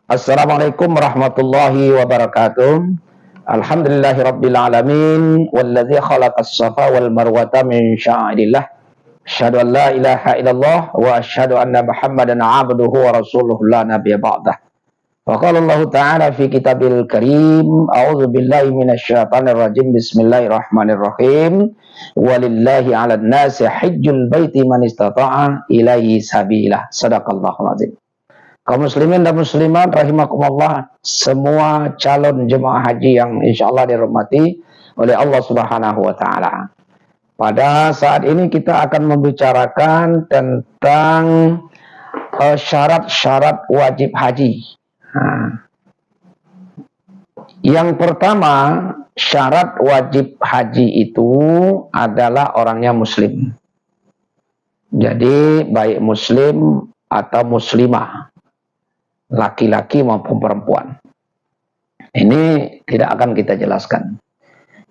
Assalamualaikum warahmatullahi wabarakatuh. Alhamdulillahirabbil alamin walladzi khalaqas safa wal marwata min sya'rillah. Asyhadu an la ilaha illallah wa asyhadu anna Muhammadan 'abduhu wa rasuluhu la nabiyya ba'dah. Wa qala Allah ta'ala fi kitabil karim, a'udzu billahi minasyaitonir rajim. Bismillahirrahmanirrahim. Walillahi 'alan nasi hajjul baiti man istata'a ilaihi sabila. Shadaqallahul azim. Kaum muslimin dan muslimat rahimakumullah, semua calon jemaah haji yang insyaallah dirahmati oleh Allah Subhanahu wa taala. Pada saat ini kita akan membicarakan tentang syarat-syarat wajib haji. Yang pertama, syarat wajib haji itu adalah orangnya muslim. Jadi baik muslim atau muslimah, laki-laki maupun perempuan. Ini tidak akan kita jelaskan.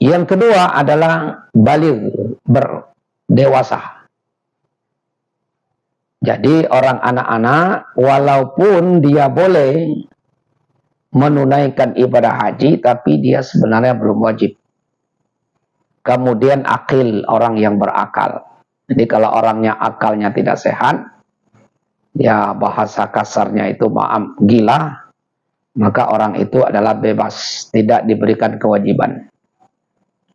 Yang kedua adalah baligh, berdewasa. Jadi orang anak-anak walaupun dia boleh menunaikan ibadah haji, tapi dia sebenarnya belum wajib. Kemudian akil, orang yang berakal. Jadi kalau orangnya akalnya tidak sehat, ya bahasa kasarnya itu gila, maka orang itu adalah bebas, tidak diberikan kewajiban.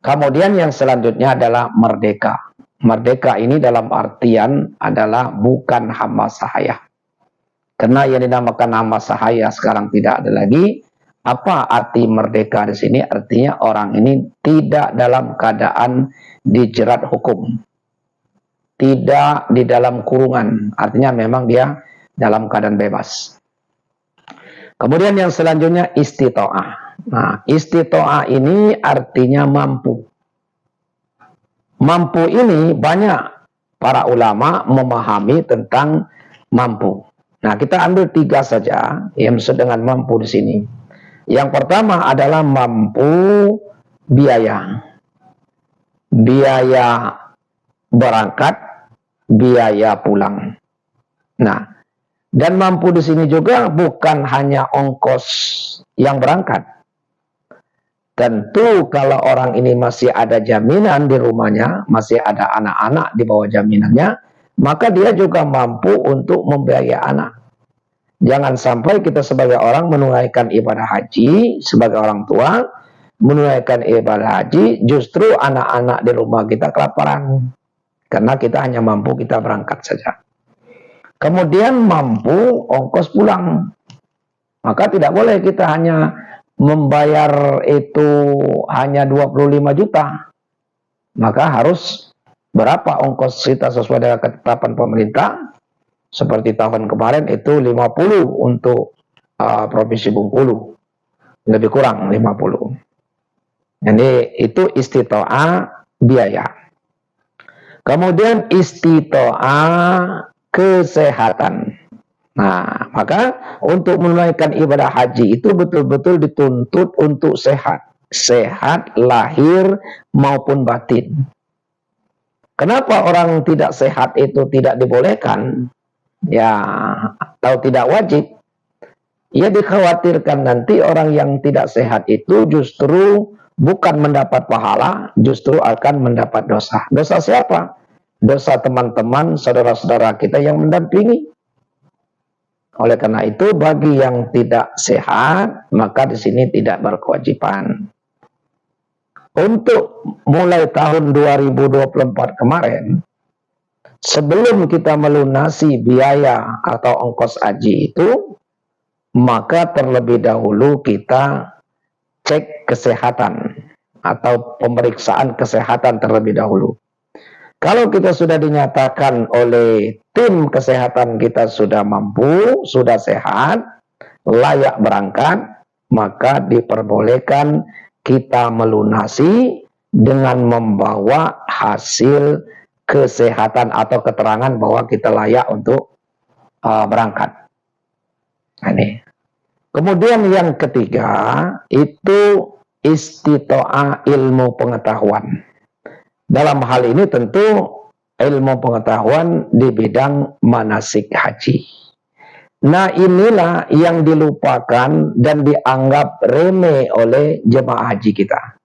Kemudian yang selanjutnya adalah merdeka. Merdeka ini dalam artian adalah bukan hamba sahaya. Karena yang dinamakan hamba sahaya sekarang tidak ada lagi. Apa arti merdeka di sini? Artinya orang ini tidak dalam keadaan dijerat hukum, tidak di dalam kurungan, artinya memang dia dalam keadaan bebas. Kemudian yang selanjutnya istita'ah. Nah, istita'ah ini artinya mampu. Mampu ini banyak para ulama memahami tentang mampu. Nah, kita ambil 3 saja yang disebut dengan mampu di sini. Yang pertama adalah mampu biaya. Biaya berangkat, biaya pulang. Nah, dan mampu di sini juga bukan hanya ongkos yang berangkat. Tentu kalau orang ini masih ada jaminan di rumahnya, masih ada anak-anak di bawah jaminannya, maka dia juga mampu untuk membiayai anak. Jangan sampai kita sebagai orang menunaikan ibadah haji, sebagai orang tua menunaikan ibadah haji, justru anak-anak di rumah kita kelaparan. Karena kita hanya mampu kita berangkat saja. Kemudian mampu ongkos pulang. Maka tidak boleh kita hanya membayar itu hanya 25 juta. Maka harus berapa ongkos kita sesuai dengan ketetapan pemerintah. Seperti tahun kemarin itu 50 untuk Provinsi Bengkulu. Lebih kurang 50. Jadi itu istita'ah biaya. Kemudian istita'ah kesehatan. Nah, maka untuk menunaikan ibadah haji itu betul-betul dituntut untuk sehat. Sehat lahir maupun batin. Kenapa orang tidak sehat itu tidak dibolehkan? Ya, atau tidak wajib? Ya dikhawatirkan nanti orang yang tidak sehat itu justru bukan mendapat pahala, justru akan mendapat dosa. Dosa siapa? Dosa teman-teman, saudara-saudara kita yang mendampingi. Oleh karena itu, bagi yang tidak sehat, maka di sini tidak berkewajiban. Untuk mulai tahun 2024 kemarin, sebelum kita melunasi biaya atau ongkos haji itu, maka terlebih dahulu kita cek kesehatan atau pemeriksaan kesehatan terlebih dahulu. Kalau kita sudah dinyatakan oleh tim kesehatan kita sudah mampu, sudah sehat, layak berangkat, maka diperbolehkan kita melunasi dengan membawa hasil kesehatan atau keterangan bahwa kita layak untuk berangkat. Ini. Kemudian yang ketiga itu istita'ah ilmu pengetahuan. Dalam hal ini tentu ilmu pengetahuan di bidang manasik haji. Nah, inilah yang dilupakan dan dianggap remeh oleh jemaah haji kita.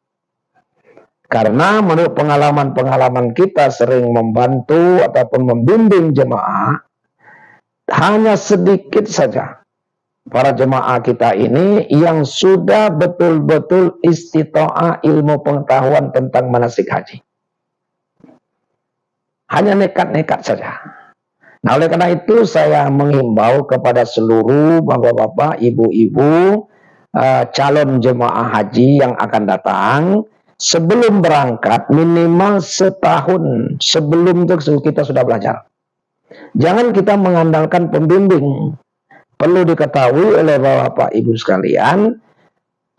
Karena menurut pengalaman-pengalaman kita sering membantu ataupun membimbing jemaah, hanya sedikit saja para jemaah kita ini yang sudah betul-betul istita'ah ilmu pengetahuan tentang manasik haji. Hanya nekat-nekat saja. Nah, oleh karena itu saya menghimbau kepada seluruh bapak-bapak, ibu-ibu, calon jemaah haji yang akan datang, sebelum berangkat minimal setahun sebelum itu kita sudah belajar. Jangan kita mengandalkan pembimbing. Perlu diketahui oleh bapak-bapak ibu sekalian,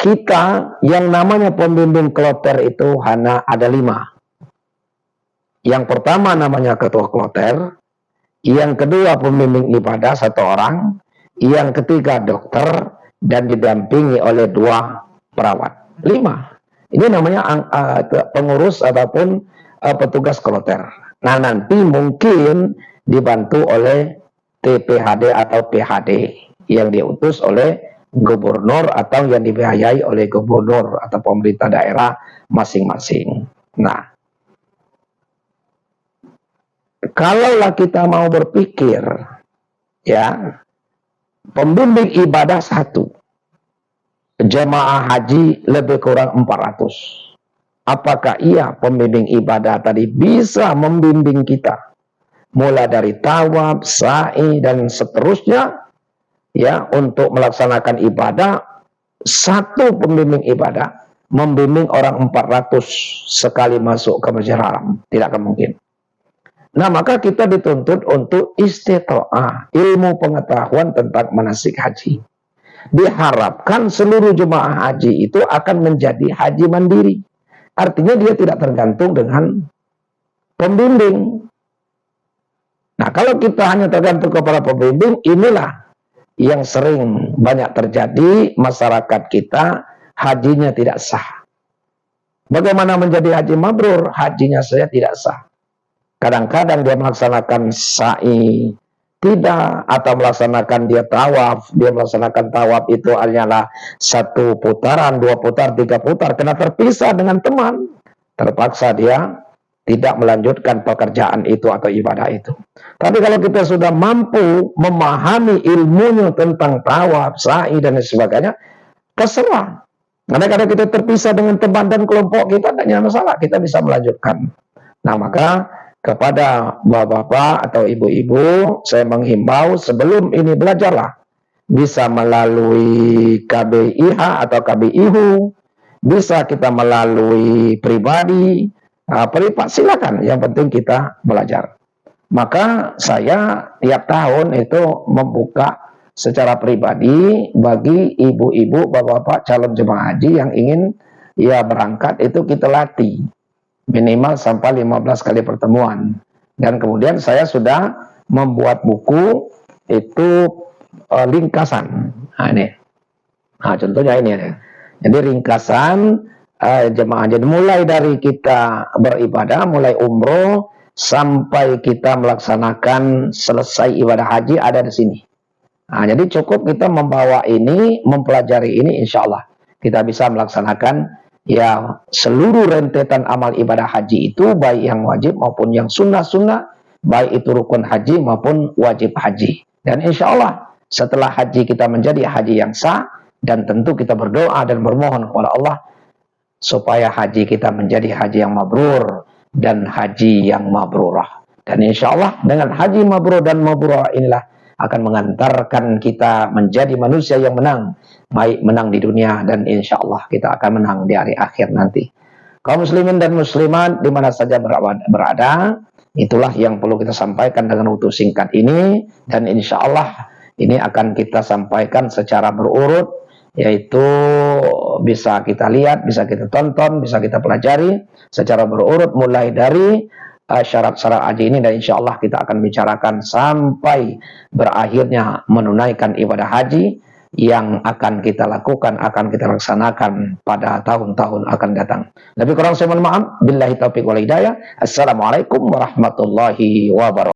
kita yang namanya pembimbing kloter itu hanya ada 5. Yang pertama namanya ketua kloter, yang kedua pembimbing ibadah 1 orang, yang ketiga dokter, dan didampingi oleh 2 perawat. 5. Ini namanya pengurus ataupun petugas kloter. Nah, nanti mungkin dibantu oleh TPHD atau PHD yang diutus oleh gubernur atau yang dibiayai oleh gubernur atau pemerintah daerah masing-masing. Nah, kalaulah kita mau berpikir, ya, pembimbing ibadah 1, jemaah haji lebih kurang 400. Apakah iya pembimbing ibadah tadi bisa membimbing kita? Mulai dari tawaf, sa'i, dan seterusnya, ya, untuk melaksanakan ibadah. 1 pembimbing ibadah membimbing orang 400 sekali masuk ke Masjidil Haram. Tidak akan mungkin. Nah, maka kita dituntut untuk istita'ah ilmu pengetahuan tentang manasik haji. Diharapkan seluruh jemaah haji itu akan menjadi haji mandiri. Artinya dia tidak tergantung dengan pembimbing. Nah, kalau kita hanya tergantung kepada pembimbing, inilah yang sering banyak terjadi, masyarakat kita hajinya tidak sah. Bagaimana menjadi haji mabrur? Hajinya saya tidak sah. Kadang-kadang dia melaksanakan sa'i tidak, atau melaksanakan dia tawaf. Dia melaksanakan tawaf itu hanyalah 1 putaran, 2 putar, 3 putar, karena terpisah dengan teman. Terpaksa dia tidak melanjutkan pekerjaan itu atau ibadah itu. Tapi kalau kita sudah mampu memahami ilmunya tentang tawaf, sa'i, dan sebagainya, terserah. Karena kadang kita terpisah dengan teman dan kelompok kita, tidak ada masalah, kita bisa melanjutkan. Nah, maka kepada bapak-bapak atau ibu-ibu, saya menghimbau sebelum ini belajarlah. Bisa melalui KBIH atau KBIHU, bisa kita melalui pribadi, privat, silakan. Yang penting kita belajar. Maka saya tiap tahun itu membuka secara pribadi bagi ibu-ibu, bapak-bapak calon jemaah haji yang ingin ya berangkat, itu kita latih minimal sampai 15 kali pertemuan. Dan kemudian saya sudah membuat buku itu ringkasan. Nah, ini. Nah, contohnya ini ya. Jadi ringkasan jemaah. Jadi mulai dari kita beribadah, mulai umroh sampai kita melaksanakan selesai ibadah haji ada di sini. Nah, jadi cukup kita membawa ini, mempelajari ini, insya Allah kita bisa melaksanakan ya seluruh rentetan amal ibadah haji itu, baik yang wajib maupun yang sunnah-sunnah, baik itu rukun haji maupun wajib haji. Dan insya Allah setelah haji kita menjadi haji yang sah, dan tentu kita berdoa dan bermohon kepada Allah supaya haji kita menjadi haji yang mabrur dan haji yang mabrurah. Dan insya Allah dengan haji mabrur dan mabrurah inilah akan mengantarkan kita menjadi manusia yang menang, baik menang di dunia dan insya Allah kita akan menang di hari akhir nanti. Kaum muslimin dan muslimat di mana saja berada, itulah yang perlu kita sampaikan dengan waktu singkat ini, dan insya Allah ini akan kita sampaikan secara berurut, yaitu bisa kita lihat, bisa kita tonton, bisa kita pelajari secara berurut mulai dari syarat-syarat haji ini, dan insya Allah kita akan bicarakan sampai berakhirnya menunaikan ibadah haji yang akan kita lakukan, akan kita laksanakan pada tahun-tahun akan datang. Lebih kurang saya mohon maaf. Billahi taufiq wal hidayah. Assalamualaikum warahmatullahi wabarakatuh.